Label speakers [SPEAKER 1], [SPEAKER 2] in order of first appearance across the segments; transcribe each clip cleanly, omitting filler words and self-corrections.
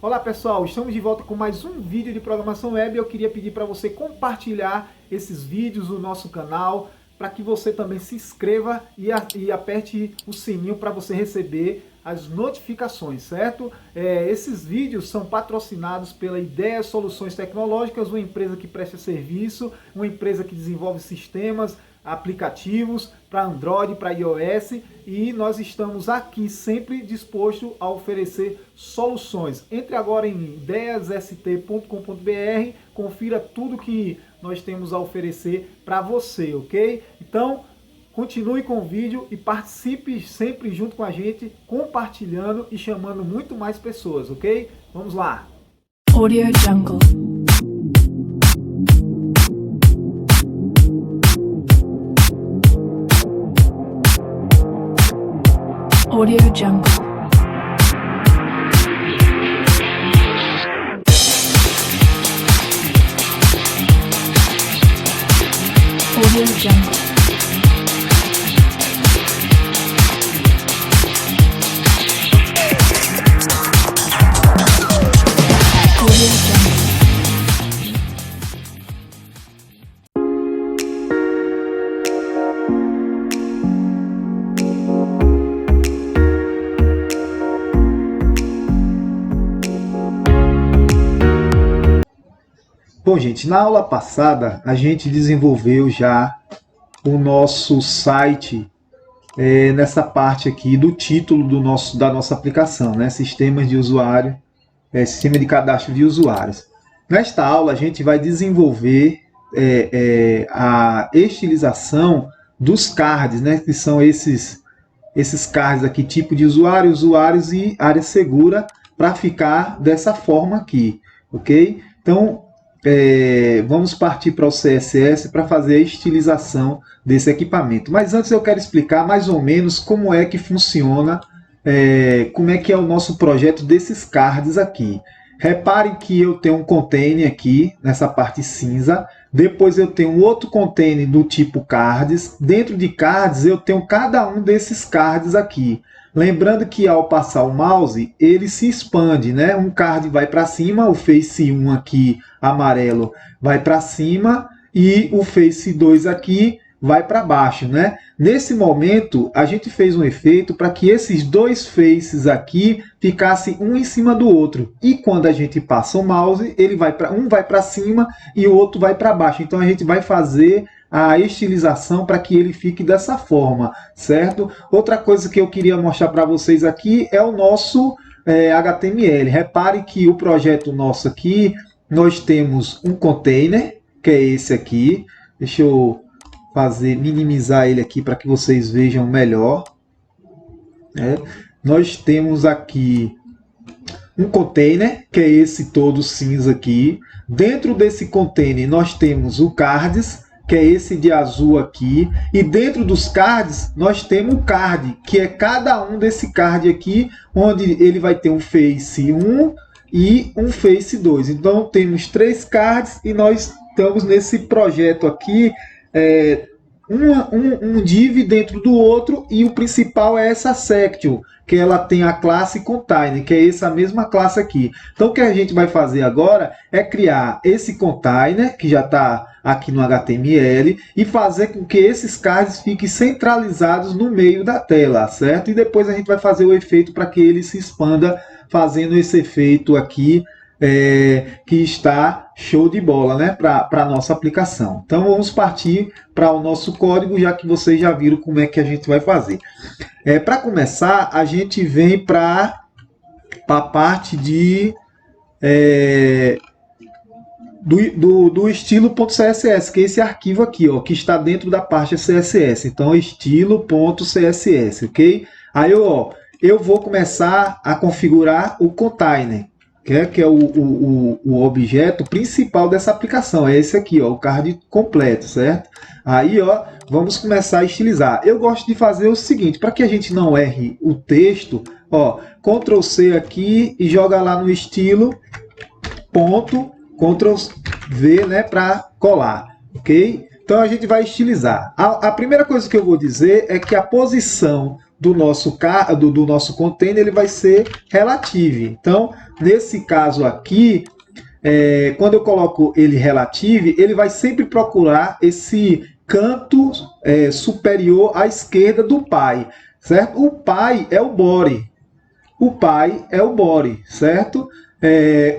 [SPEAKER 1] Olá pessoal, estamos de volta com mais um vídeo de programação web. Eu queria pedir para você compartilhar esses vídeos no nosso canal, para que você também se inscreva e aperte o sininho para você receber as notificações, certo? Esses vídeos são patrocinados pela Ideia Soluções Tecnológicas, uma empresa que presta serviço, uma empresa que desenvolve sistemas, aplicativos para Android, para iOS, e nós estamos aqui sempre dispostos a oferecer soluções. Entre agora em ideiasst.com.br, confira tudo que nós temos a oferecer para você, ok? Então, continue com o vídeo e participe sempre junto com a gente, compartilhando e chamando muito mais pessoas, ok? Vamos lá!
[SPEAKER 2] Audio Jungle. Audio Jungle. Audio Jungle. Audio Jungle.
[SPEAKER 1] Bom, gente, na aula passada a gente desenvolveu já o nosso site nessa parte aqui do título da nossa aplicação, né? Sistemas de usuário, sistema de cadastro de usuários. Nesta aula a gente vai desenvolver a estilização dos cards, né? Que são esses cards aqui, tipo de usuário, usuários e área segura, para ficar dessa forma aqui, ok? Então, vamos partir para o CSS para fazer a estilização desse equipamento. Mas antes eu quero explicar mais ou menos como é que funciona, como é que é o nosso projeto desses cards aqui. Reparem que eu tenho um container aqui, nessa parte cinza. Depois eu tenho outro container do tipo cards. Dentro de cards eu tenho cada um desses cards aqui. Lembrando que ao passar o mouse, ele se expande, né? Um card vai para cima, o Face 1 aqui, amarelo, vai para cima, e o Face 2 aqui vai para baixo, né? Nesse momento, a gente fez um efeito para que esses dois faces aqui ficassem um em cima do outro. E quando a gente passa o mouse, um vai para cima e o outro vai para baixo. Então a gente vai fazer a estilização para que ele fique dessa forma, certo? Outra coisa que eu queria mostrar para vocês aqui é o nosso HTML. Repare que o projeto nosso aqui, nós temos um container, que é esse aqui. Deixa eu minimizar ele aqui para que vocês vejam melhor. Nós temos aqui um container, que é esse todo cinza aqui. Dentro desse container nós temos o cards, que é esse de azul aqui, e dentro dos cards nós temos o card, que é cada um desse card aqui, onde ele vai ter um Face 1 e um Face 2. Então temos 3 cards e nós estamos nesse projeto aqui, um div dentro do outro, e o principal é essa section, que ela tem a classe container, que é essa mesma classe aqui. Então o que a gente vai fazer agora é criar esse container, que já está aqui no HTML, e fazer com que esses cards fiquem centralizados no meio da tela, certo? E depois a gente vai fazer o efeito para que ele se expanda, fazendo esse efeito aqui, que está show de bola, né? Para a nossa aplicação. Então vamos partir para o nosso código, já que vocês já viram como é que a gente vai fazer. Para começar, a gente vem para a parte do estilo.css, que é esse arquivo aqui, ó, que está dentro da pasta CSS. Então, estilo.css, ok? Aí eu vou começar a configurar o container, que é o objeto principal dessa aplicação. É esse aqui, ó, o card completo, certo? Aí, ó, vamos começar a estilizar. Eu gosto de fazer o seguinte, para que a gente não erre o texto, ó, Ctrl C aqui e joga lá no estilo, ponto, Ctrl V, né, para colar, ok? Então a gente vai estilizar. A primeira coisa que eu vou dizer é que a posição do nosso container ele vai ser relative. Então, nesse caso aqui, quando eu coloco ele relative, ele vai sempre procurar esse canto superior à esquerda do pai, certo? O pai é o body. O pai é o body, certo?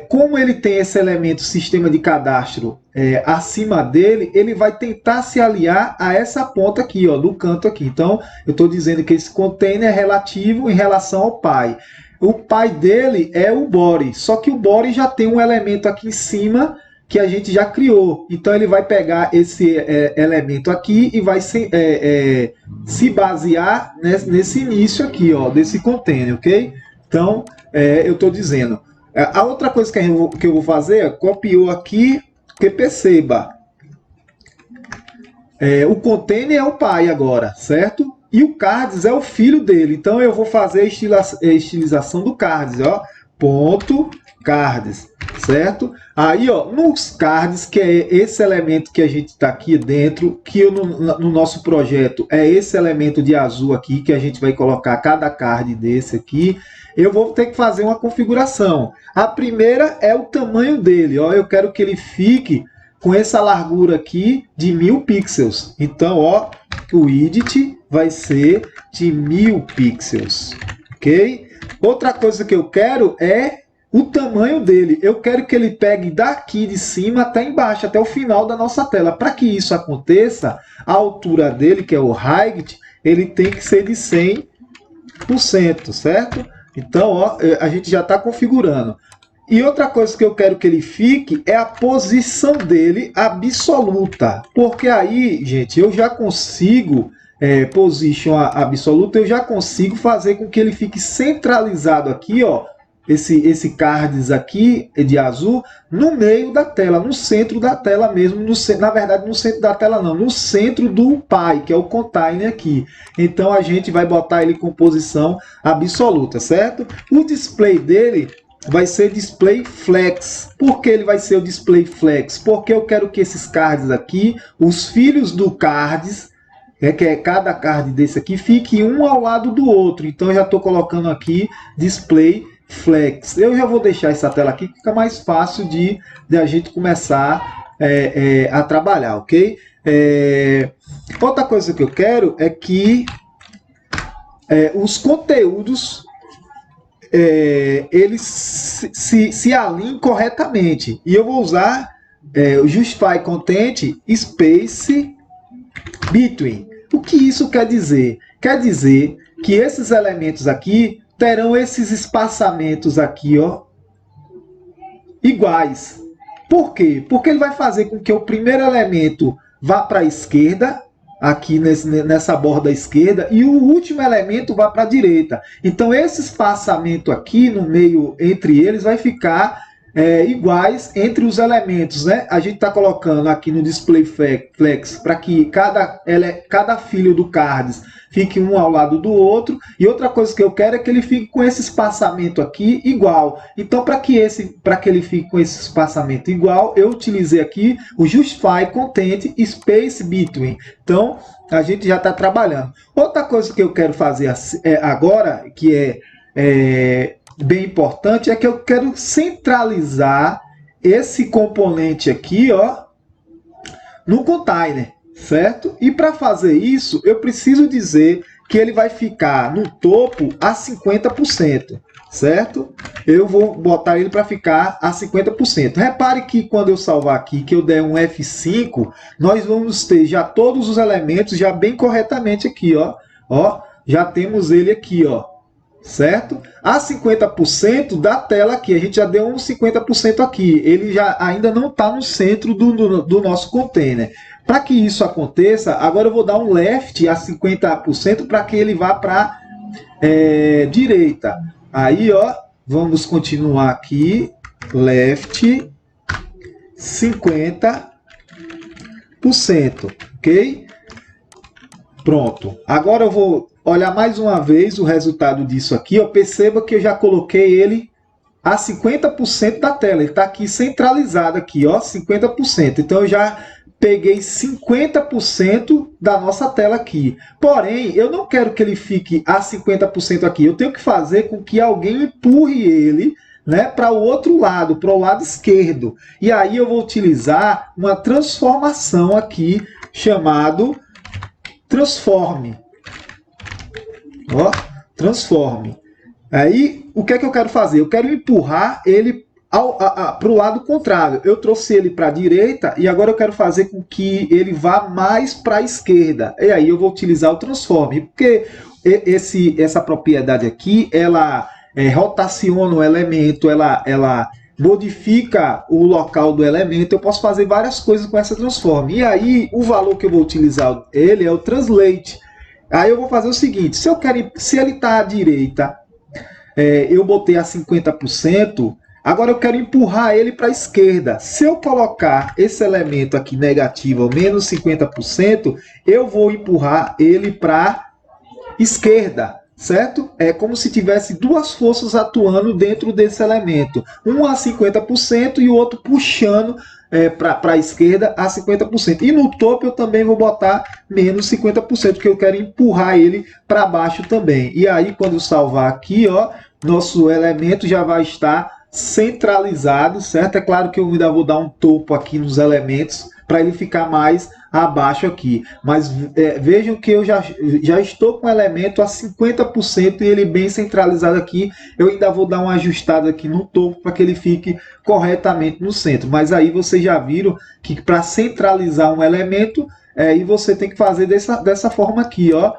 [SPEAKER 1] Como ele tem esse elemento sistema de cadastro acima dele, ele vai tentar se aliar a essa ponta aqui, ó, do canto aqui. Então, eu estou dizendo que esse container é relativo em relação ao pai. O pai dele é o body, só que o body já tem um elemento aqui em cima que a gente já criou. Então, ele vai pegar esse elemento aqui e vai se basear nesse início aqui, ó, desse container, ok? Então, eu estou dizendo... A outra coisa que eu vou fazer, copiou aqui, porque perceba, o container é o pai agora, certo? E o cards é o filho dele. Então eu vou fazer a estilização do cards, ó, ponto cards, certo? Aí, ó, nos cards, que é esse elemento que a gente está aqui dentro, que no nosso projeto é esse elemento de azul aqui, que a gente vai colocar cada card desse aqui. Eu vou ter que fazer uma configuração. A primeira é o tamanho dele. Ó, eu quero que ele fique com essa largura aqui de 1000 pixels. Então, ó, o widget vai ser de 1000 pixels. Ok? Outra coisa que eu quero é o tamanho dele. Eu quero que ele pegue daqui de cima até embaixo, até o final da nossa tela. Para que isso aconteça, a altura dele, que é o height, ele tem que ser de 100%, certo? Então, ó, a gente já está configurando. E outra coisa que eu quero que ele fique é a posição dele absoluta. Porque aí, gente, eu já consigo, position absoluta, eu já consigo fazer com que ele fique centralizado aqui, ó, esse cards aqui de azul, no meio da tela, no centro da tela mesmo, na verdade no centro da tela não, no centro do pai, que é o container aqui. Então a gente vai botar ele com posição absoluta, certo? O display dele vai ser display flex. Por que ele vai ser o display flex? Porque eu quero que esses cards aqui, os filhos do cards, que é cada card desse aqui, fique um ao lado do outro. Então eu já estou colocando aqui display flex. Eu já vou deixar essa tela aqui, que fica mais fácil de a gente começar a trabalhar, ok? Outra coisa que eu quero é que os conteúdos eles se alinhem corretamente. E eu vou usar o Justify Content Space Between. O que isso quer dizer? Quer dizer que esses elementos aqui terão esses espaçamentos aqui, ó, iguais. Por quê? Porque ele vai fazer com que o primeiro elemento vá para a esquerda, aqui nessa borda esquerda, e o último elemento vá para a direita. Então esse espaçamento aqui no meio entre eles vai ficar iguais entre os elementos, né? A gente está colocando aqui no Display Flex para que cada filho do cards fique um ao lado do outro. E outra coisa que eu quero é que ele fique com esse espaçamento aqui igual. Então, para que ele fique com esse espaçamento igual, eu utilizei aqui o Justify Content Space Between. Então, a gente já está trabalhando. Outra coisa que eu quero fazer agora, que é bem importante, é que eu quero centralizar esse componente aqui, ó, no container, certo? E para fazer isso, eu preciso dizer que ele vai ficar no topo a 50%, certo? Eu vou botar ele para ficar a 50%. Repare que quando eu salvar aqui, que eu der um F5, nós vamos ter já todos os elementos já bem corretamente aqui, ó. Ó, já temos ele aqui, ó. Certo? A 50% da tela aqui, a gente já deu um 50% aqui. Ele já ainda não está no centro do nosso container. Para que isso aconteça, agora eu vou dar um left a 50% para que ele vá para direita. Aí, ó, vamos continuar aqui. Left 50%. Ok? Pronto. Agora eu vou olhar mais uma vez o resultado disso aqui. Ó, perceba que eu já coloquei ele a 50% da tela. Ele está aqui centralizado aqui, ó, 50%. Então eu já peguei 50% da nossa tela aqui. Porém, eu não quero que ele fique a 50% aqui. Eu tenho que fazer com que alguém empurre ele, né, para o outro lado, para o lado esquerdo. E aí eu vou utilizar uma transformação aqui, chamado transforme. Ó, transforme. Aí, o que é que eu quero fazer? Eu quero empurrar ele para o lado contrário. Eu trouxe ele para a direita e agora eu quero fazer com que ele vá mais para a esquerda. E aí eu vou utilizar o transforme, porque essa propriedade aqui, ela rotaciona o elemento, ela modifica o local do elemento. Eu posso fazer várias coisas com essa transforme. E aí o valor que eu vou utilizar ele é o translate. Aí eu vou fazer o seguinte: se ele está à direita, eu botei a 50%. Agora eu quero empurrar ele para a esquerda. Se eu colocar esse elemento aqui negativo, menos 50%, eu vou empurrar ele para a esquerda, certo? É como se tivesse duas forças atuando dentro desse elemento. Um a 50% e o outro puxando para a esquerda a 50%. E no topo eu também vou botar menos 50%, porque eu quero empurrar ele para baixo também. E aí, quando eu salvar aqui, ó, nosso elemento já vai estar centralizado, certo? É claro que eu ainda vou dar um topo aqui nos elementos para ele ficar mais abaixo aqui. Mas vejam que eu já estou com o elemento a 50% e ele bem centralizado aqui. Eu ainda vou dar uma ajustada aqui no topo para que ele fique corretamente no centro. Mas aí vocês já viram que para centralizar um elemento, e você tem que fazer dessa forma aqui, ó.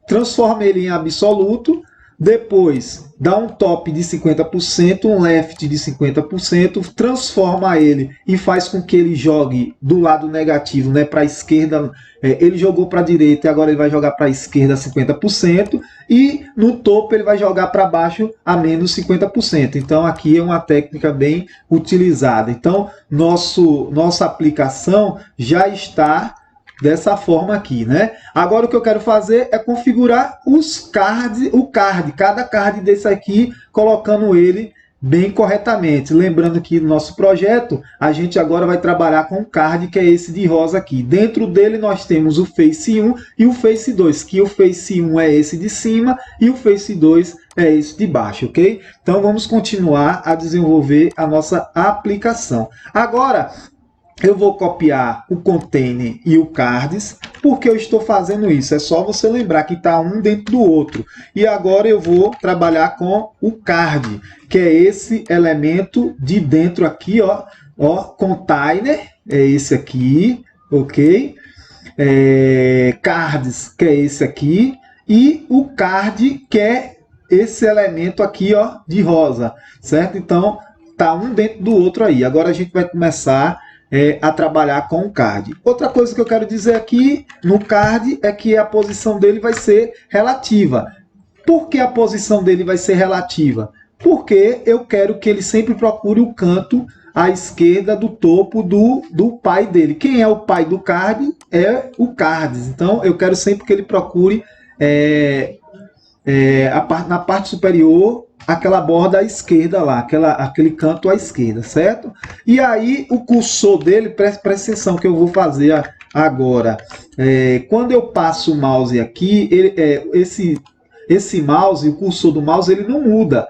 [SPEAKER 1] Transforma ele em absoluto. Depois, dá um top de 50%, um left de 50%, transforma ele e faz com que ele jogue do lado negativo, né, para a esquerda. Ele jogou para a direita e agora ele vai jogar para a esquerda 50%. E no topo ele vai jogar para baixo a menos 50%. Então aqui é uma técnica bem utilizada. Então nossa aplicação já está dessa forma aqui, né? Agora o que eu quero fazer é configurar cada card desse aqui, colocando ele bem corretamente. Lembrando que no nosso projeto, a gente agora vai trabalhar com um card que é esse de rosa aqui. Dentro dele nós temos o Face 1 e o Face 2, que o Face 1 é esse de cima e o Face 2 é esse de baixo, ok? Então vamos continuar a desenvolver a nossa aplicação. Agora, eu vou copiar o container e o cards. Por que eu estou fazendo isso? É só você lembrar que está um dentro do outro. E agora eu vou trabalhar com o card, que é esse elemento de dentro aqui, ó, container, é esse aqui, ok? Cards, que é esse aqui, e o card, que é esse elemento aqui, ó, de rosa, certo? Então, tá um dentro do outro aí. Agora a gente vai começar a trabalhar com o card. Outra coisa que eu quero dizer aqui no card é que a posição dele vai ser relativa. Por que a posição dele vai ser relativa? Porque eu quero que ele sempre procure o canto à esquerda do topo do pai dele. Quem é o pai do card? É o cards. Então eu quero sempre que ele procure na parte superior, aquela borda à esquerda lá, aquele canto à esquerda, certo? E aí o cursor dele, presta atenção que eu vou fazer agora. Quando eu passo o mouse aqui, esse mouse, o cursor do mouse, ele não muda.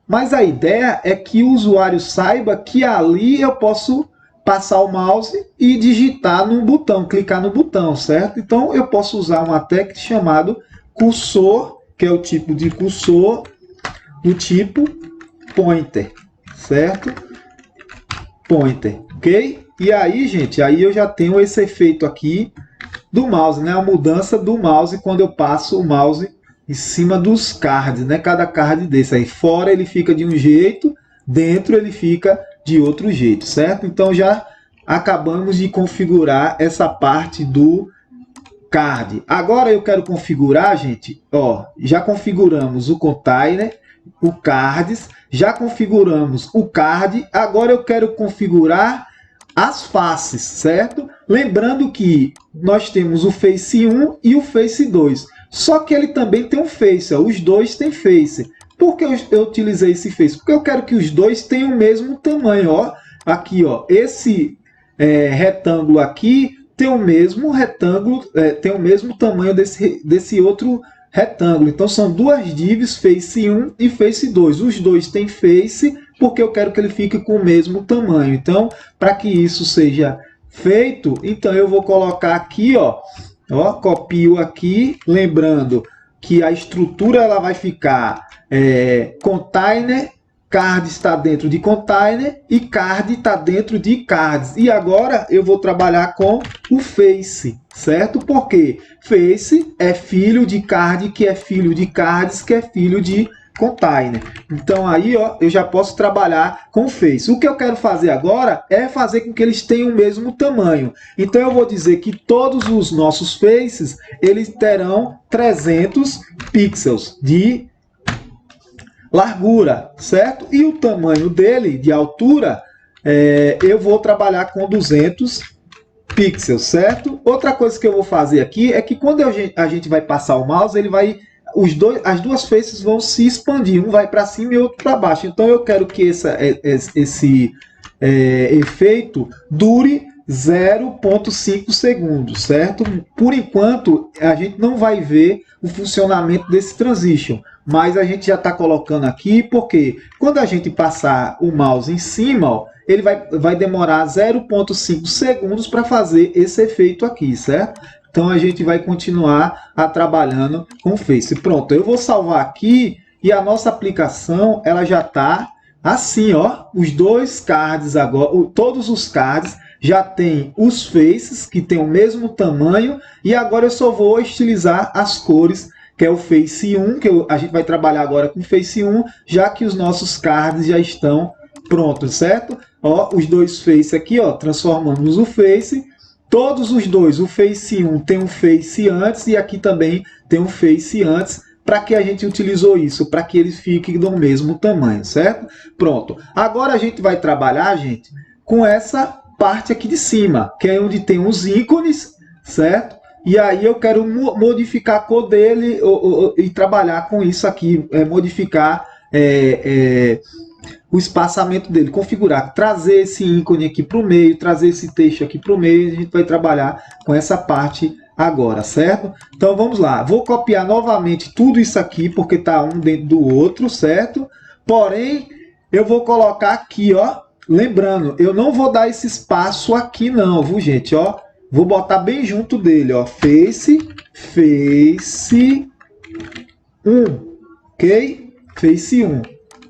[SPEAKER 1] Mas a ideia é que o usuário saiba que ali eu posso passar o mouse e digitar no botão, clicar no botão, certo? Então eu posso usar uma técnica chamada cursor, que é o tipo de cursor do tipo pointer, certo? Pointer, ok? E aí, gente, aí eu já tenho esse efeito aqui do mouse, né? A mudança do mouse quando eu passo o mouse em cima dos cards, né? Cada card desse aí, fora ele fica de um jeito, dentro ele fica de outro jeito, certo? Então já acabamos de configurar essa parte do card. Agora eu quero configurar, gente, ó, já configuramos o container, o cards, já configuramos o card, agora eu quero configurar as faces, certo? Lembrando que nós temos o Face 1 e o Face 2, só que ele também tem um Face, ó, os dois têm Face. Por que eu utilizei esse Face? Porque eu quero que os dois tenham o mesmo tamanho, ó, aqui, ó, esse retângulo aqui tem o mesmo retângulo, tem o mesmo tamanho desse outro retângulo. Então são duas divs, face 1 e face 2. Os dois têm face porque eu quero que ele fique com o mesmo tamanho. Então, para que isso seja feito, então eu vou colocar aqui, ó, copio aqui, lembrando que a estrutura ela vai ficar container, card está dentro de container e card está dentro de cards. E agora eu vou trabalhar com o face, certo? Porque face é filho de card, que é filho de cards, que é filho de container. Então aí, ó, eu já posso trabalhar com o face. O que eu quero fazer agora é fazer com que eles tenham o mesmo tamanho. Então eu vou dizer que todos os nossos faces, eles terão 300 pixels de largura, certo? E o tamanho dele, de altura, eu vou trabalhar com 200 pixels, certo? Outra coisa que eu vou fazer aqui é que quando a gente vai passar o mouse, ele vai, as duas faces vão se expandir, um vai para cima e outro para baixo. Então eu quero que esse efeito dure 0,5 segundos, certo? Por enquanto, a gente não vai ver o funcionamento desse transition, mas a gente já está colocando aqui, porque quando a gente passar o mouse em cima, ó, ele vai demorar 0,5 segundos para fazer esse efeito aqui, certo? Então a gente vai continuar trabalhando com o Face. Pronto, eu vou salvar aqui e a nossa aplicação ela já está assim, ó, os dois cards agora, todos os cards já tem os faces que tem o mesmo tamanho e agora eu só vou estilizar as cores, que é o Face 1, que a gente vai trabalhar agora com Face 1, já que os nossos cards já estão prontos, certo? Ó, os dois Face aqui, ó, transformamos o Face, todos os dois, o Face 1 tem um Face antes e aqui também tem um Face antes. Para que a gente utilizou isso? Para que eles fiquem do mesmo tamanho, certo? Pronto. Agora a gente vai trabalhar, gente, com essa parte aqui de cima, que é onde tem os ícones, certo? E aí eu quero modificar a cor dele e trabalhar com isso aqui, modificar o espaçamento dele, configurar, trazer esse ícone aqui para o meio, trazer esse texto aqui para o meio, a gente vai trabalhar com essa parte agora, certo? Então vamos lá, vou copiar novamente tudo isso aqui, porque está um dentro do outro, certo? Porém, eu vou colocar aqui, ó, lembrando, eu não vou dar esse espaço aqui não, viu, gente? Ó, vou botar bem junto dele, ó, Face 1, ok? Face 1.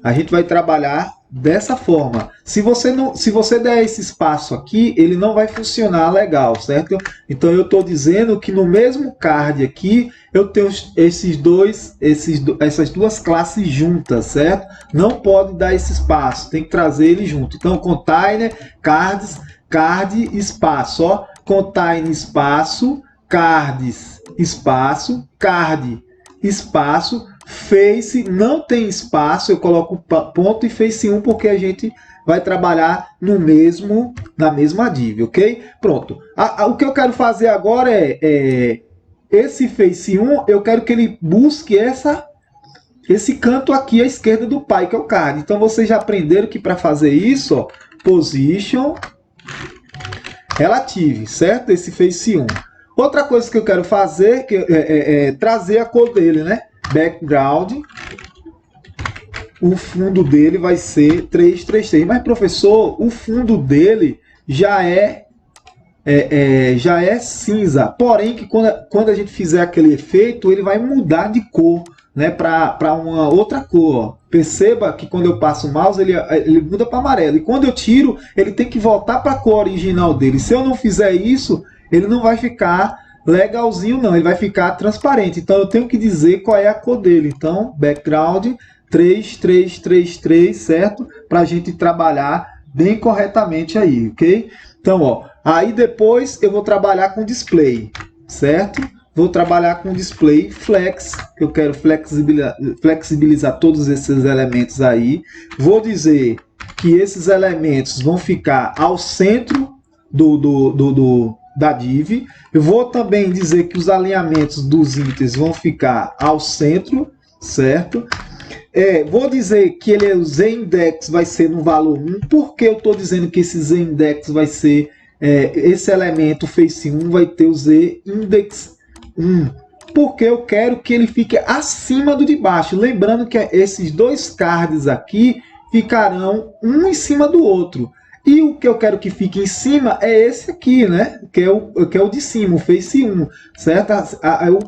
[SPEAKER 1] A gente vai trabalhar dessa forma. Se você der esse espaço aqui, ele não vai funcionar legal, certo? Então eu estou dizendo que no mesmo card aqui, eu tenho essas duas classes juntas, certo? Não pode dar esse espaço, tem que trazer ele junto. Então, container, cards, card, espaço, ó. Container, espaço, cards, espaço, card, espaço, Face não tem espaço, eu coloco ponto e Face 1 porque a gente vai trabalhar na mesma div, ok? Pronto. O que eu quero fazer agora esse Face 1, eu quero que ele busque esse canto aqui à esquerda do pai, que é o card. Então vocês já aprenderam que para fazer isso, ó, position relative, certo? Esse Face 1. Outra coisa que eu quero fazer é trazer a cor dele, né? Background, o fundo dele vai ser 333. Mas, professor, o fundo dele já é cinza. Porém, que quando a gente fizer aquele efeito, ele vai mudar de cor, né, para uma outra cor. Ó. Perceba que quando eu passo o mouse, ele muda para amarelo. E quando eu tiro, ele tem que voltar para a cor original dele. Se eu não fizer isso, ele não vai ficar legalzinho não, ele vai ficar transparente. Então eu tenho que dizer qual é a cor dele. Então, background 3333, certo? Para a gente trabalhar bem corretamente aí, ok? Então, ó, aí depois eu vou trabalhar com display, certo? Vou trabalhar com display flex, que eu quero flexibilizar todos esses elementos aí. Vou dizer que esses elementos vão ficar ao centro da div. Eu vou também dizer que os alinhamentos dos itens vão ficar ao centro, certo? Vou dizer que o z-index vai ser no valor 1. Por que eu estou dizendo que esse z-index vai ser esse elemento face 1 vai ter o Z index 1, porque eu quero que ele fique acima do de baixo. Lembrando que esses dois cards aqui ficarão um em cima do outro. E o que eu quero que fique em cima é esse aqui, né? Que é o de cima, o face 1, certo? O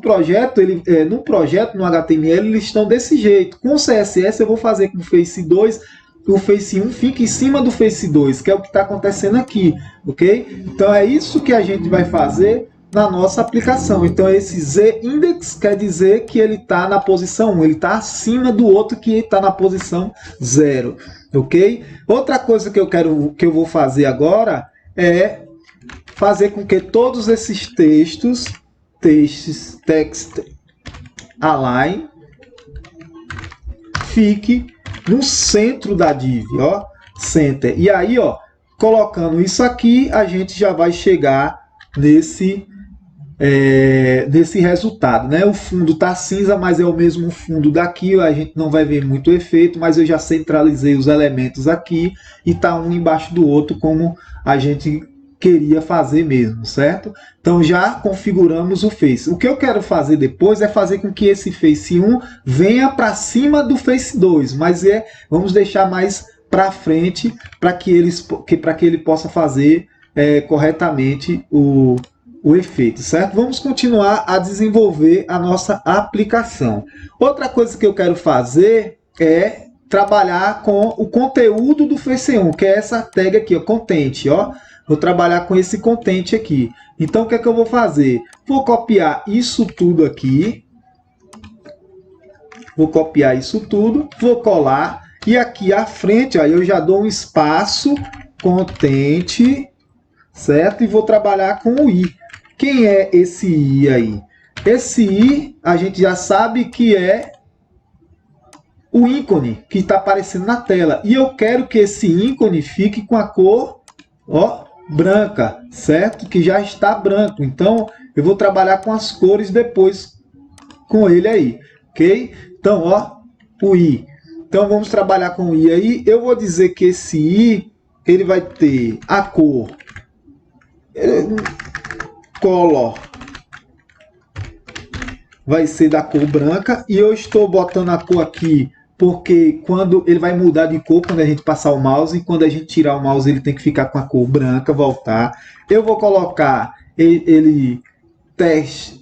[SPEAKER 1] projeto, no HTML, eles estão desse jeito. Com o CSS eu vou fazer com o face 2, o face 1 fica em cima do face 2, que é o que está acontecendo aqui, ok? Então é isso que a gente vai fazer na nossa aplicação. Então esse Z-index quer dizer que ele está na posição 1, ele está acima do outro que está na posição 0, ok? Outra coisa que eu vou fazer agora é fazer com que todos esses text align fique no centro da div, ó, center. E aí, ó, colocando isso aqui, a gente já vai chegar nesse resultado, né? O fundo tá cinza, mas é o mesmo fundo daqui, a gente não vai ver muito efeito, mas eu já centralizei os elementos aqui e tá um embaixo do outro como a gente queria fazer mesmo, certo? Então já configuramos o face. O que eu quero fazer depois é fazer com que esse face 1 venha para cima do face 2, mas vamos deixar mais para frente para que ele possa fazer corretamente o efeito, certo? Vamos continuar a desenvolver a nossa aplicação. Outra coisa que eu quero fazer é trabalhar com o conteúdo do face 1, que é essa tag aqui, ó, content, ó. Vou trabalhar com esse content aqui. Então, o que é que eu vou fazer? Vou copiar isso tudo aqui. Vou copiar isso tudo, vou colar. E aqui à frente, ó, eu já dou um espaço, content, certo? E vou trabalhar com o i. Quem é esse i aí? Esse i, a gente já sabe que é o ícone que está aparecendo na tela. E eu quero que esse ícone fique com a cor, ó, branca, certo? Que já está branco. Então, eu vou trabalhar com as cores depois com ele aí, ok? Então, ó, o i. Então, vamos trabalhar com o i aí. Eu vou dizer que esse i, ele vai ter a cor color, vai ser da cor branca. E eu estou botando a cor aqui porque quando ele vai mudar de cor quando a gente passar o mouse, e quando a gente tirar o mouse ele tem que ficar com a cor branca, voltar. Eu vou colocar ele test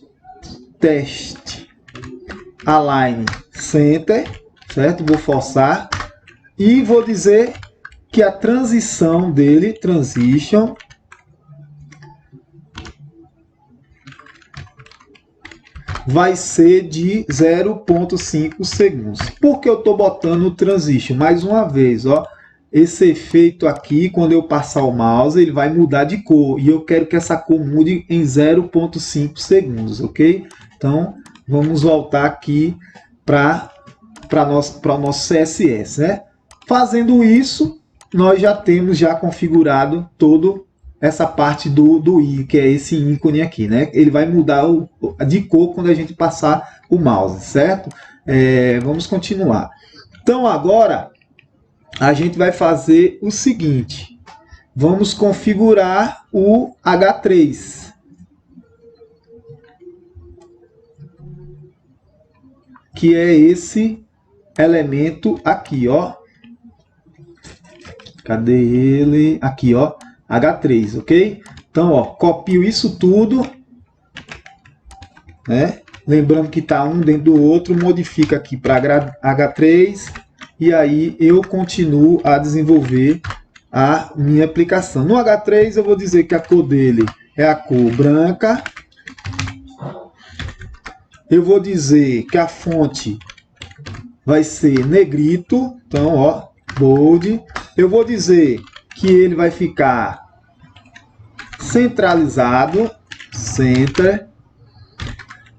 [SPEAKER 1] align center, certo? Vou forçar e vou dizer que a transição dele, transition, vai ser de 0,5 segundos. Por que eu estou botando o transition? Mais uma vez, ó, esse efeito aqui, quando eu passar o mouse, ele vai mudar de cor. E eu quero que essa cor mude em 0,5 segundos, ok? Então, vamos voltar aqui para o nosso CSS, né? Fazendo isso, nós já temos configurado todo essa parte do i, que é esse ícone aqui, né? Ele vai mudar de cor quando a gente passar o mouse, certo? Vamos continuar. Então, agora, a gente vai fazer o seguinte. Vamos configurar o H3. Que é esse elemento aqui, ó. Cadê ele? Aqui, ó. H3, ok? Então, ó, copio isso tudo, né? Lembrando que está um dentro do outro, modifica aqui para H3 e aí eu continuo a desenvolver a minha aplicação. No H3 eu vou dizer que a cor dele é a cor branca. Eu vou dizer que a fonte vai ser negrito, então, ó, bold. Eu vou dizer que ele vai ficar centralizado, center.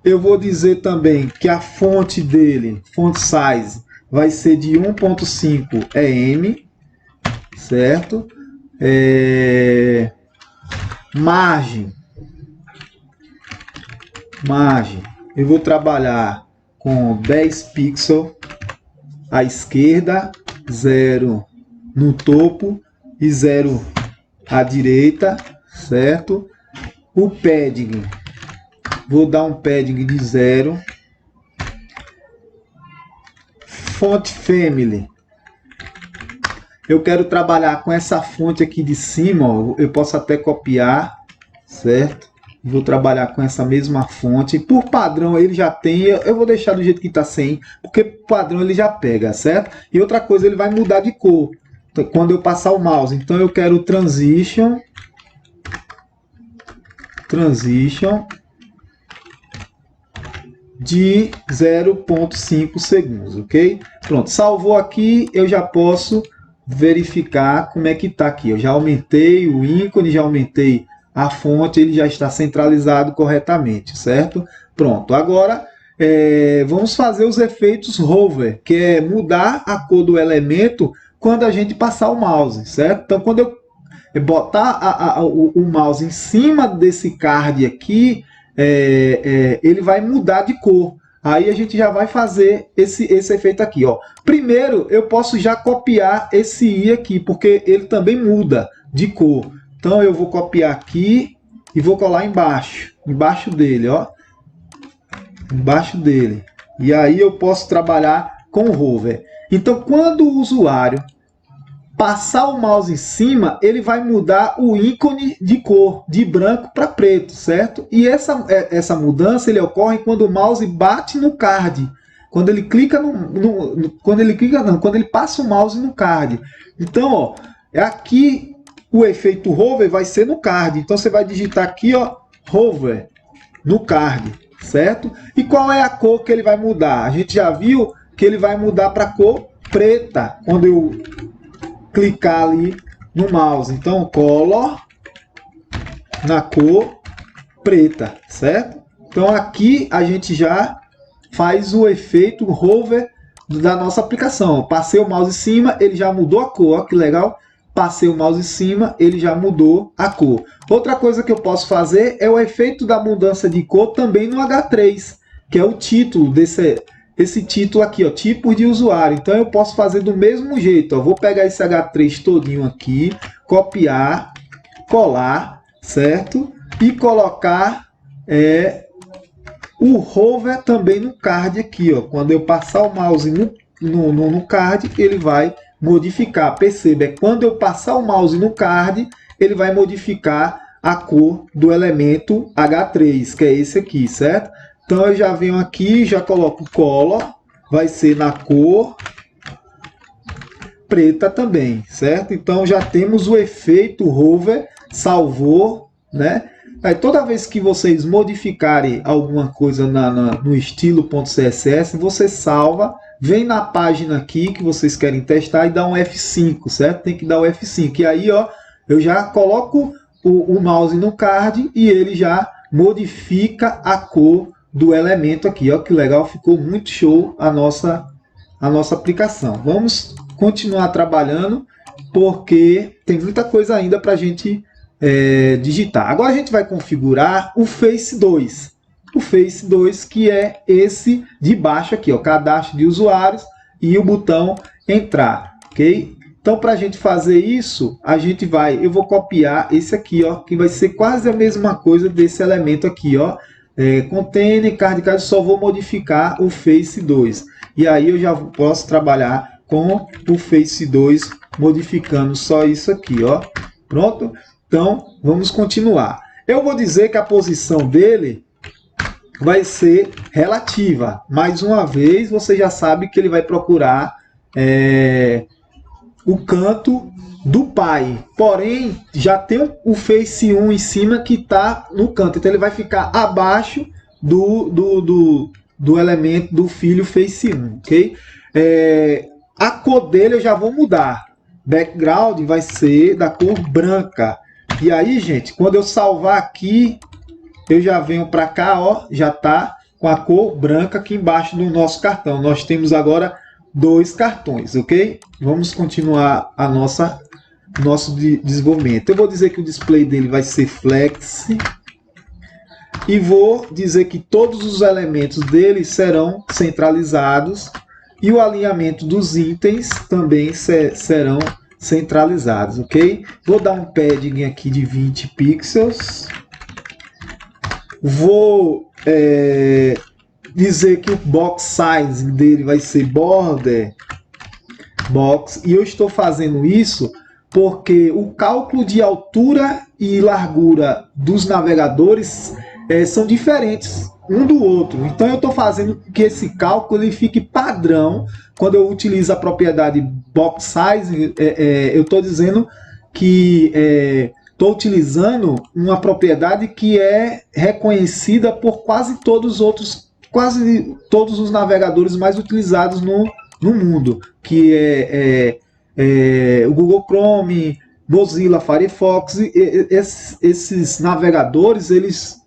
[SPEAKER 1] Eu vou dizer também que a fonte dele, font size, vai ser de 1.5 EM, certo? Margem, eu vou trabalhar com 10 pixels à esquerda, 0 no topo e 0 à direita, certo? O padding, vou dar um padding de 0. Font family, eu quero trabalhar com essa fonte aqui de cima, ó, eu posso até copiar, certo? Vou trabalhar com essa mesma fonte. Por padrão ele já tem, eu vou deixar do jeito que está sem, porque padrão ele já pega, certo? E outra coisa, ele vai mudar de cor quando eu passar o mouse. Então eu quero transition de 0,5 segundos, ok? Pronto, salvou aqui, eu já posso verificar como é que está aqui. Eu já aumentei o ícone, já aumentei a fonte, ele já está centralizado corretamente, certo? Pronto, agora vamos fazer os efeitos hover, que é mudar a cor do elemento quando a gente passar o mouse, certo? Então, quando eu botar o mouse em cima desse card aqui, ele vai mudar de cor. Aí a gente já vai fazer esse efeito aqui, ó. Primeiro, eu posso já copiar esse i aqui, porque ele também muda de cor. Então eu vou copiar aqui e vou colar embaixo dele, ó. Embaixo dele. E aí eu posso trabalhar com o hover. Então quando o usuário passar o mouse em cima, ele vai mudar o ícone de cor, de branco para preto, certo? E essa mudança ele ocorre quando o mouse bate no card. Quando ele clica quando ele passa o mouse no card. Então, ó, aqui o efeito hover vai ser no card. Então você vai digitar aqui, ó, hover no card, certo? E qual é a cor que ele vai mudar? A gente já viu que ele vai mudar para a cor preta quando eu clicar ali no mouse. Então, color na cor preta, certo? Então, aqui a gente já faz o efeito hover da nossa aplicação. Passei o mouse em cima, ele já mudou a cor. Olha que legal. Passei o mouse em cima, ele já mudou a cor. Outra coisa que eu posso fazer é o efeito da mudança de cor também no H3, que é o título esse título aqui, ó, tipos de usuário. Então eu posso fazer do mesmo jeito, ó. Vou pegar esse H3 todinho aqui, copiar, colar, certo? E colocar o hover também no card aqui, ó. Quando eu passar o mouse no card, ele vai modificar. Perceba, quando eu passar o mouse no card, ele vai modificar a cor do elemento H3, que é esse aqui, certo? Então eu já venho aqui, já coloco color, vai ser na cor preta também, certo? Então já temos o efeito hover, salvou, né? Aí toda vez que vocês modificarem alguma coisa no estilo.css, você salva, vem na página aqui que vocês querem testar e dá um F5, certo? Tem que dar o F5. E aí, ó, eu já coloco o mouse no card e ele já modifica a cor do elemento aqui. Ó, que legal, ficou muito show a nossa aplicação. Vamos continuar trabalhando porque tem muita coisa ainda para a gente digitar. Agora a gente vai configurar o Face 2. O Face 2, que é esse de baixo aqui, ó, cadastro de usuários e o botão entrar, ok? Então, para a gente fazer isso, eu vou copiar esse aqui, ó, que vai ser quase a mesma coisa desse elemento aqui, ó. Container, card, só vou modificar o Face 2. E aí eu já posso trabalhar com o Face 2, modificando só isso aqui, ó. Pronto? Então, vamos continuar. Eu vou dizer que a posição dele vai ser relativa. Mais uma vez, você já sabe que ele vai procurar o canto do pai. Porém, já tem o Face 1 em cima que está no canto. Então, ele vai ficar abaixo do elemento do filho Face 1. Ok? A cor dele eu já vou mudar. Background vai ser da cor branca. E aí, gente, quando eu salvar aqui, eu já venho para cá, ó, já está com a cor branca aqui embaixo do nosso cartão. Nós temos agora 2 cartões, ok? Vamos continuar nosso desenvolvimento. Eu vou dizer que o display dele vai ser flex e vou dizer que todos os elementos dele serão centralizados e o alinhamento dos itens também serão centralizados, ok? Vou dar um padding aqui de 20 pixels. Vou dizer que o box size dele vai ser border box, e eu estou fazendo isso porque o cálculo de altura e largura dos navegadores são diferentes um do outro. Então eu estou fazendo que esse cálculo ele fique padrão. Quando eu utilizo a propriedade box size, eu estou dizendo que estou utilizando uma propriedade que é reconhecida por quase todos os navegadores mais utilizados no mundo, que o Google Chrome, Mozilla, Firefox. Esses navegadores, eles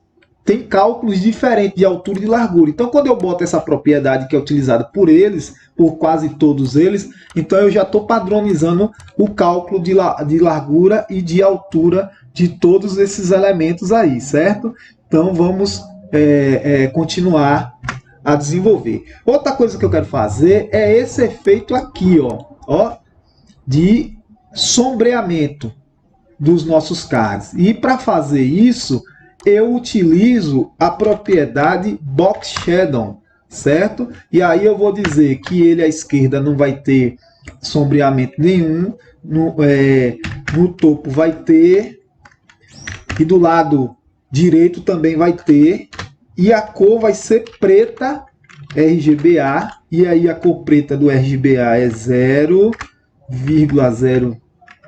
[SPEAKER 1] têm cálculos diferentes de altura e de largura. Então, quando eu boto essa propriedade que é utilizada por eles, por quase todos eles, então eu já estou padronizando o cálculo de largura e de altura de todos esses elementos aí, certo? Então, vamos continuar a desenvolver. Outra coisa que eu quero fazer é esse efeito aqui, ó, de sombreamento dos nossos cards. E para fazer isso, eu utilizo a propriedade Box Shadow, certo? E aí eu vou dizer que ele à esquerda não vai ter sombreamento nenhum, no topo vai ter, e do lado direito também vai ter, e a cor vai ser preta RGBA, e aí a cor preta do RGBA é 0,0,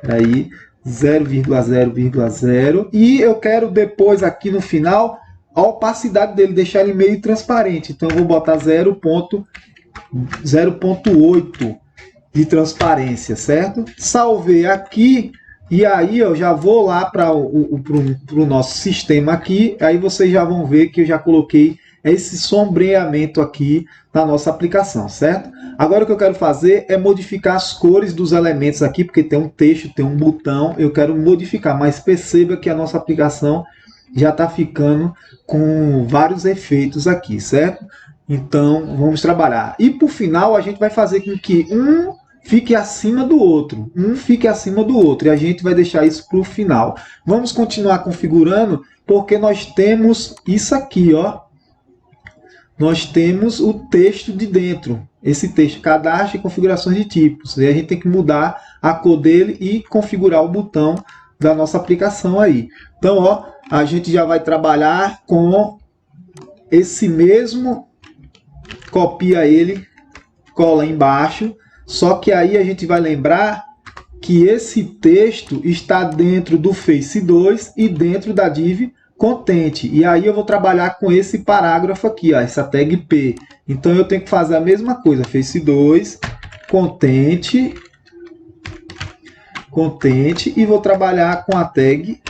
[SPEAKER 1] aí 0,0,0, e eu quero depois aqui no final a opacidade dele, deixar ele meio transparente. Então eu vou botar 0,8 de transparência, certo? Salvei aqui, e aí eu já vou lá para o nosso sistema aqui. Aí vocês já vão ver que eu já coloquei esse sombreamento aqui na nossa aplicação, certo? Agora o que eu quero fazer é modificar as cores dos elementos aqui, porque tem um texto, tem um botão, eu quero modificar, mas perceba que a nossa aplicação já está ficando com vários efeitos aqui, certo? Então vamos trabalhar. E por final a gente vai fazer com que um fique acima do outro, e a gente vai deixar isso para o final. Vamos continuar configurando, porque nós temos isso aqui, ó. Nós temos o texto de dentro, esse texto, cadastro e configurações de tipos. E a gente tem que mudar a cor dele e configurar o botão da nossa aplicação aí. Então, ó, a gente já vai trabalhar com esse mesmo, copia ele, cola embaixo, só que aí a gente vai lembrar que esse texto está dentro do Face 2 e dentro da div Content. E aí eu vou trabalhar com esse parágrafo aqui, ó, essa tag P. Então eu tenho que fazer a mesma coisa, Face 2, Content, e vou trabalhar com a tag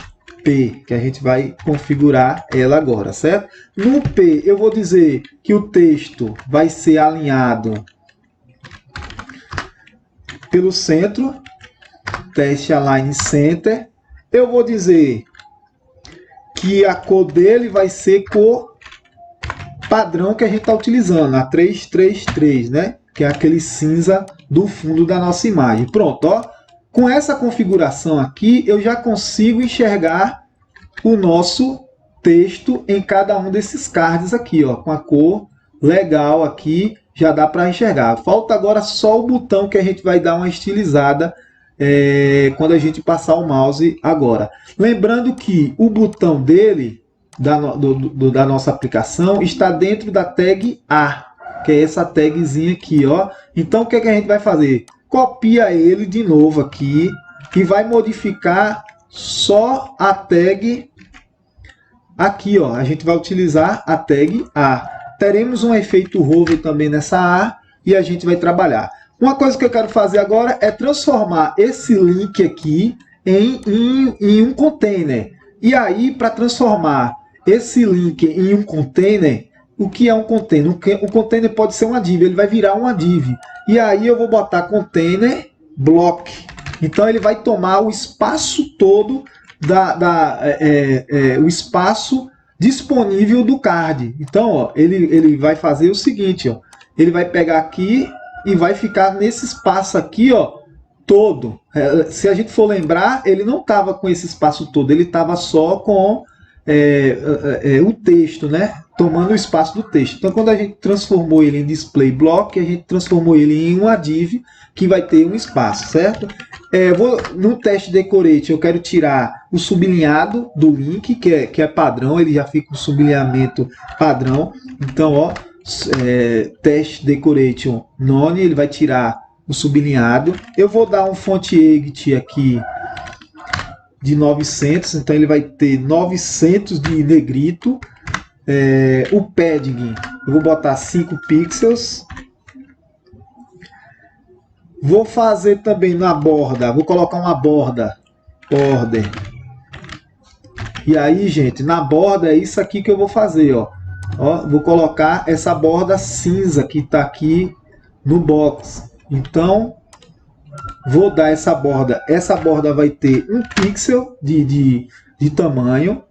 [SPEAKER 1] P, que a gente vai configurar ela agora, certo? No P eu vou dizer que o texto vai ser alinhado pelo centro, Test Align Center. Eu vou dizer que a cor dele vai ser cor padrão que a gente está utilizando, a 333, né? Que é aquele cinza do fundo da nossa imagem. Pronto, ó. Com essa configuração aqui, eu já consigo enxergar o nosso texto em cada um desses cards aqui, ó, com a cor legal aqui, já dá para enxergar. Falta agora só o botão que a gente vai dar uma estilizada quando a gente passar o mouse agora. Lembrando que o botão dele, da nossa aplicação, está dentro da tag A, que é essa tagzinha aqui, ó. Então o que é que a gente vai fazer? Copia ele de novo aqui e vai modificar só a tag aqui, ó. A gente vai utilizar a tag A. Teremos um efeito hover também nessa A e a gente vai trabalhar. Uma coisa que eu quero fazer agora é transformar esse link aqui em um container. E aí, para transformar esse link em um container, o que é um container? O container pode ser uma div, ele vai virar uma div. E aí eu vou botar container block. Então ele vai tomar o espaço todo, o espaço disponível do card. Então, ó, ele vai fazer o seguinte, ó, ele vai pegar aqui e vai ficar nesse espaço aqui, ó, todo. Se a gente for lembrar, ele não estava com esse espaço todo, ele estava só com o texto, né? Tomando o espaço do texto. Então, quando a gente transformou ele em display block, a gente transformou ele em uma div que vai ter um espaço, certo? No teste decorate, eu quero tirar o sublinhado do link, que é padrão, ele já fica um sublinhamento padrão. Então, ó, teste decoration none, ele vai tirar o sublinhado. Eu vou dar um font edit aqui de 900, então ele vai ter 900 de negrito. O padding, eu vou botar 5 pixels. Vou fazer também na borda, vou colocar uma borda, border. E aí, gente, na borda é isso aqui que eu vou fazer, ó. Vou colocar essa borda cinza que está aqui no box. Então, vou dar essa borda. Essa borda vai ter 1 pixel de tamanho.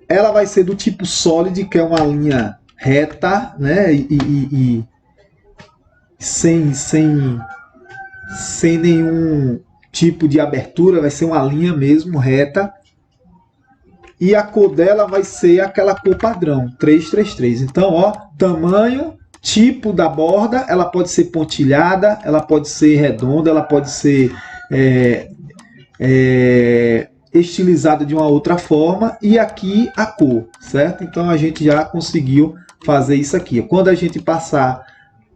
[SPEAKER 1] Ela vai ser do tipo solid, que é uma linha reta, né? E sem nenhum tipo de abertura, vai ser uma linha mesmo reta. E a cor dela vai ser aquela cor padrão, 333. Então, ó, tamanho, tipo da borda, ela pode ser pontilhada, ela pode ser redonda, ela pode ser estilizada de uma outra forma, e aqui a cor, certo? Então a gente já conseguiu fazer isso aqui. Quando a gente passar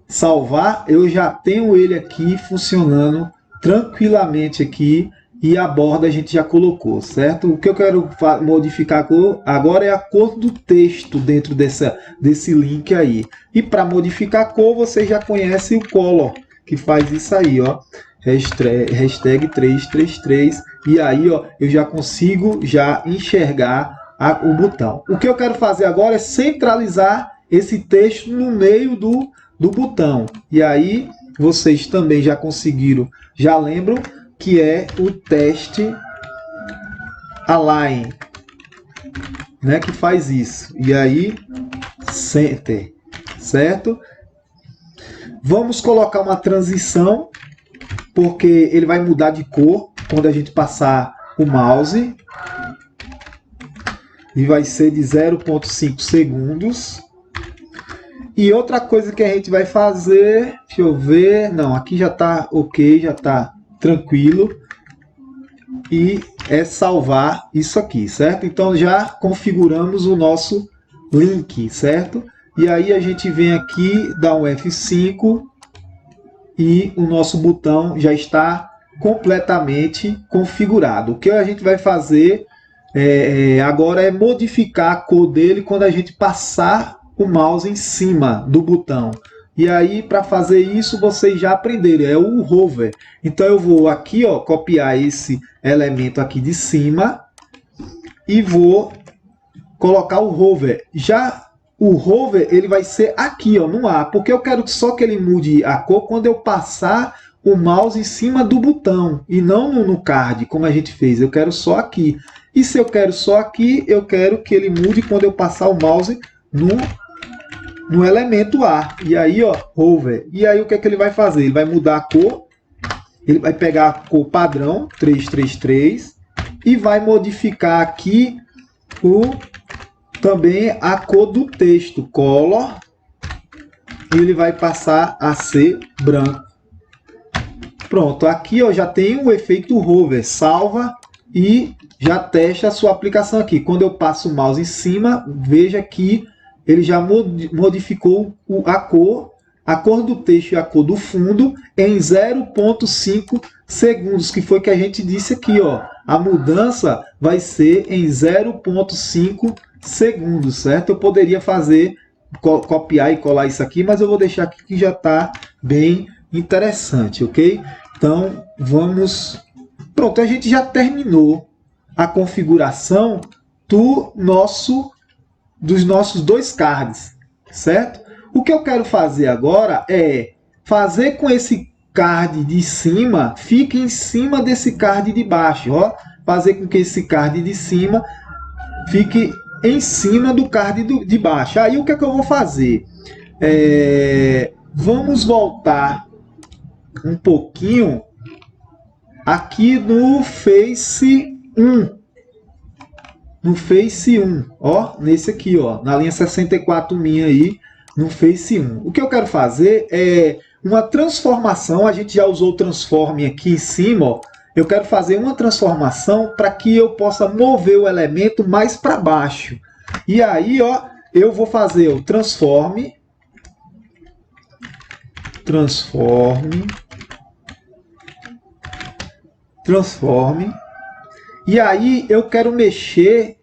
[SPEAKER 1] salvar, eu já tenho ele aqui funcionando tranquilamente aqui, e a borda a gente já colocou, certo? O que eu quero modificar agora é a cor do texto dentro desse link aí. E para modificar a cor, você já conhece o color, que faz isso aí, ó. Hashtag 333, e aí, ó, eu já consigo enxergar o botão. O que eu quero fazer agora é centralizar esse texto no meio do botão. E aí, vocês também já conseguiram, já lembram que é o teste align, né, que faz isso. E aí, center, certo? Vamos colocar uma transição, porque ele vai mudar de cor quando a gente passar o mouse. E vai ser de 0,5 segundos. E outra coisa que a gente vai fazer, deixa eu ver, não, aqui já está ok, já está tranquilo, e é salvar isso aqui, certo? Então já configuramos o nosso link, certo? E aí a gente vem aqui, dá um F5 e o nosso botão já está completamente configurado. O que a gente vai fazer agora é modificar a cor dele quando a gente passar o mouse em cima do botão. E aí, para fazer isso, vocês já aprenderam, é o hover. Então eu vou aqui, ó, copiar esse elemento aqui de cima e vou colocar o hover. Já o hover, ele vai ser aqui, ó, no ar, porque eu quero só que ele mude a cor quando eu passar o mouse em cima do botão e não no card, como a gente fez. Eu quero só aqui. E se eu quero só aqui, eu quero que ele mude quando eu passar o mouse no elemento A. E aí, ó, hover. E aí o que é que ele vai fazer? Ele vai mudar a cor. Ele vai pegar a cor padrão, 333, e vai modificar aqui também a cor do texto, color. E ele vai passar a ser branco. Pronto, aqui ó, já tem o efeito hover. Salva e já testa a sua aplicação aqui. Quando eu passo o mouse em cima, veja que ele já modificou a cor do texto e a cor do fundo em 0,5 segundos, que foi que a gente disse aqui, ó. A mudança vai ser em 0,5 segundos, certo? Eu poderia copiar e colar isso aqui, mas eu vou deixar aqui que já está bem interessante, ok? Então, vamos... Pronto, a gente já terminou a configuração dos nossos dois cards, certo? O que eu quero fazer agora é fazer com esse card de cima fique em cima desse card de baixo, ó. Fazer com que esse card de cima fique em cima do card de baixo. Aí o que é que eu vou fazer? Vamos voltar um pouquinho aqui no Face 1. No Face 1, ó, nesse aqui, ó, na linha 64 minha aí, no Face 1. O que eu quero fazer é uma transformação, a gente já usou o transform aqui em cima, ó. Eu quero fazer uma transformação para que eu possa mover o elemento mais para baixo. E aí, ó, eu vou fazer o transform, e aí eu quero mexer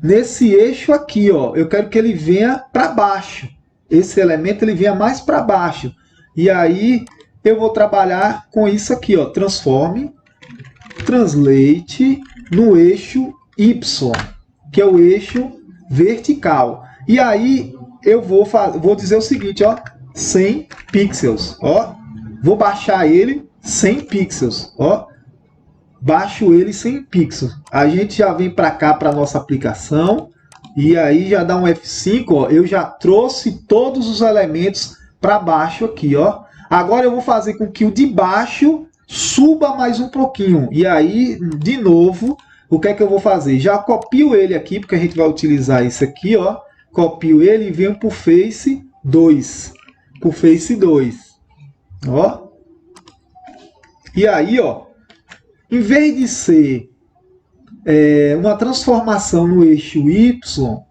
[SPEAKER 1] nesse eixo aqui, ó. Eu quero que ele venha para baixo. Esse elemento ele venha mais para baixo. E aí eu vou trabalhar com isso aqui, ó. Transform, translate no eixo Y, que é o eixo vertical. E aí eu vou dizer o seguinte, ó, 100 pixels, ó. Vou baixar ele 100 pixels, ó. Baixo ele 100 pixels. A gente já vem para cá para nossa aplicação e aí já dá um F5, ó. Eu já trouxe todos os elementos para baixo aqui, ó. Agora eu vou fazer com que o de baixo suba mais um pouquinho. E aí, de novo, o que é que eu vou fazer? Já copio ele aqui, porque a gente vai utilizar esse aqui, ó. Copio ele e venho para o Face 2. Para o Face 2. Ó. E aí, ó. Em vez de ser uma transformação no eixo Y,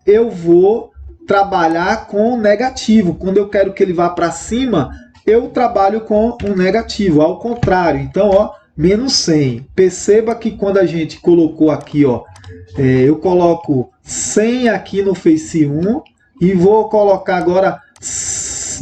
[SPEAKER 1] eu vou trabalhar com negativo. Quando eu quero que ele vá para cima, eu trabalho com um negativo, ao contrário. Então, ó, menos 100. Perceba que quando a gente colocou aqui, ó, eu coloco 100 aqui no Face 1 e vou colocar agora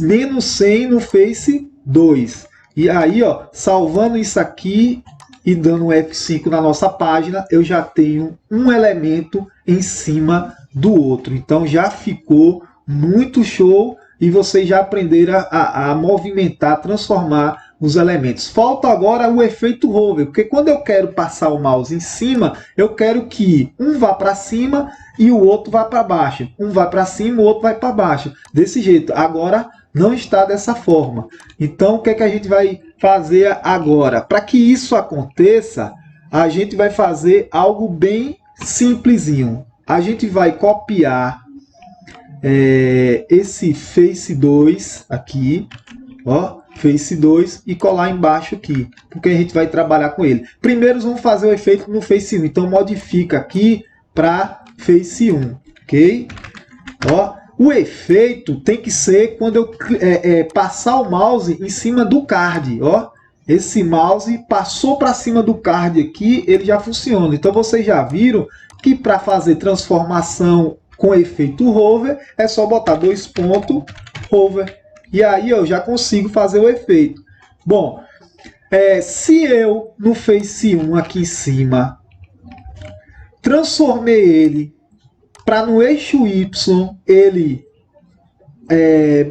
[SPEAKER 1] menos 100 no Face 2. E aí, ó, salvando isso aqui e dando um F5 na nossa página, eu já tenho um elemento em cima do outro. Então já ficou muito show e vocês já aprenderam a movimentar, transformar os elementos. Falta agora o efeito hover, porque quando eu quero passar o mouse em cima, eu quero que um vá para cima e o outro vá para baixo. Um vai para cima, o outro vai para baixo. Desse jeito. Agora não está dessa forma. Então o que é que a gente vai fazer agora? Para que isso aconteça, a gente vai fazer algo bem simplesinho. A gente vai copiar esse Face 2 aqui, ó, Face 2, e colar embaixo aqui, porque a gente vai trabalhar com ele. Primeiro vamos fazer o efeito no Face 1, então modifica aqui para Face 1, ok? Ó, o efeito tem que ser quando eu passar o mouse em cima do card, ó. Esse mouse passou para cima do card aqui, ele já funciona. Então vocês já viram que para fazer transformação com efeito hover, é só botar 2 pontos hover. E aí eu já consigo fazer o efeito. Bom, se eu no Face 1 aqui em cima transformei ele para no eixo Y ele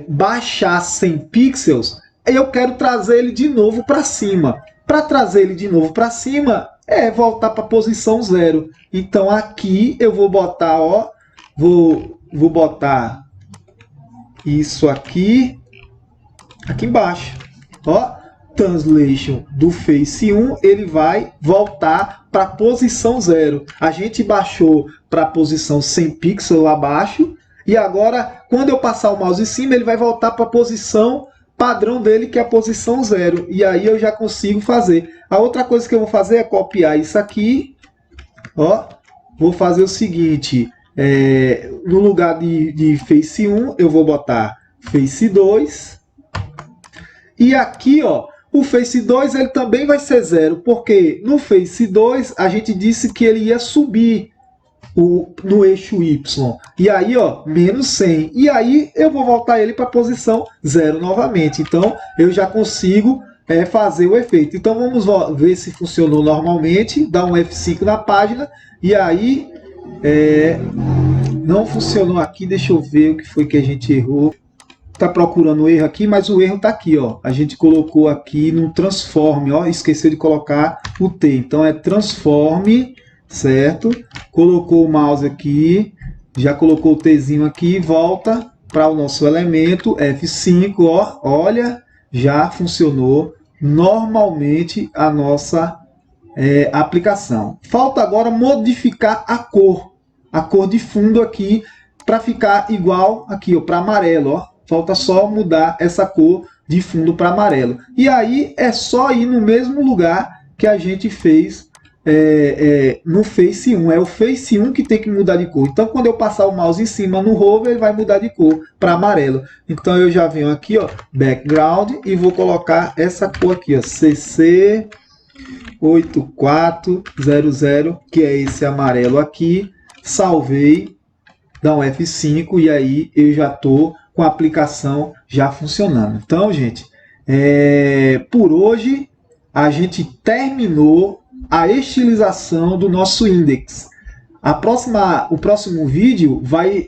[SPEAKER 1] baixar 100 pixels, eu quero trazer ele de novo para cima. Para trazer ele de novo para cima, voltar para a posição 0. Então aqui eu vou botar, ó, vou botar isso aqui embaixo. Ó, translation do Face 1, ele vai voltar para a posição 0. A gente baixou para a posição 100 pixels lá abaixo, e agora, quando eu passar o mouse em cima, ele vai voltar para a posição padrão dele, que é a posição 0. E aí eu já consigo fazer. A outra coisa que eu vou fazer é copiar isso aqui. Ó, vou fazer o seguinte, no lugar de Face 1, eu vou botar Face 2. E aqui, ó, o Face 2 ele também vai ser 0, porque no Face 2 a gente disse que ele ia subir no eixo Y. E aí, ó, menos 100. E aí eu vou voltar ele para a posição 0 novamente. Então eu já consigo fazer o efeito. Então vamos ver se funcionou normalmente. Dá um F5 na página. E aí não funcionou aqui. Deixa eu ver o que foi que a gente errou. Está procurando o erro aqui, mas o erro está aqui, ó. A gente colocou aqui no transform, ó, esqueceu de colocar o T. Então é transform, certo? Colocou o mouse aqui, já colocou o Tzinho aqui, volta para o nosso elemento F5, ó. Olha, já funcionou normalmente a nossa aplicação. Falta agora modificar a cor de fundo aqui, para ficar igual aqui, para amarelo. Ó. Falta só mudar essa cor de fundo para amarelo. E aí é só ir no mesmo lugar que a gente fez no Face 1. É o Face 1 que tem que mudar de cor. Então, quando eu passar o mouse em cima no hover, ele vai mudar de cor para amarelo. Então, eu já venho aqui, ó, background, e vou colocar essa cor aqui, ó, CC 8400, que é esse amarelo aqui. Salvei, dá um F5 e aí eu já estou com a aplicação já funcionando. Então, gente, por hoje a gente terminou a estilização do nosso index. O próximo vídeo vai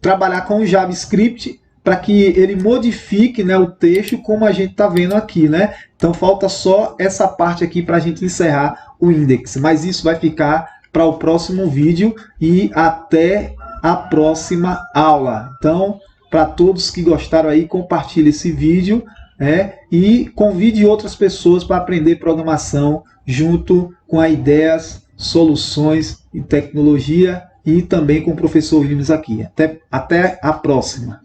[SPEAKER 1] trabalhar com o JavaScript para que ele modifique, né, o texto como a gente está vendo aqui, né? Então falta só essa parte aqui para a gente encerrar o index, mas isso vai ficar para o próximo vídeo e até a próxima aula. Então, para todos que gostaram aí, compartilhe esse vídeo, e convide outras pessoas para aprender programação junto com a Ideias, Soluções e Tecnologia, e também com o professor Williams aqui. Até a próxima!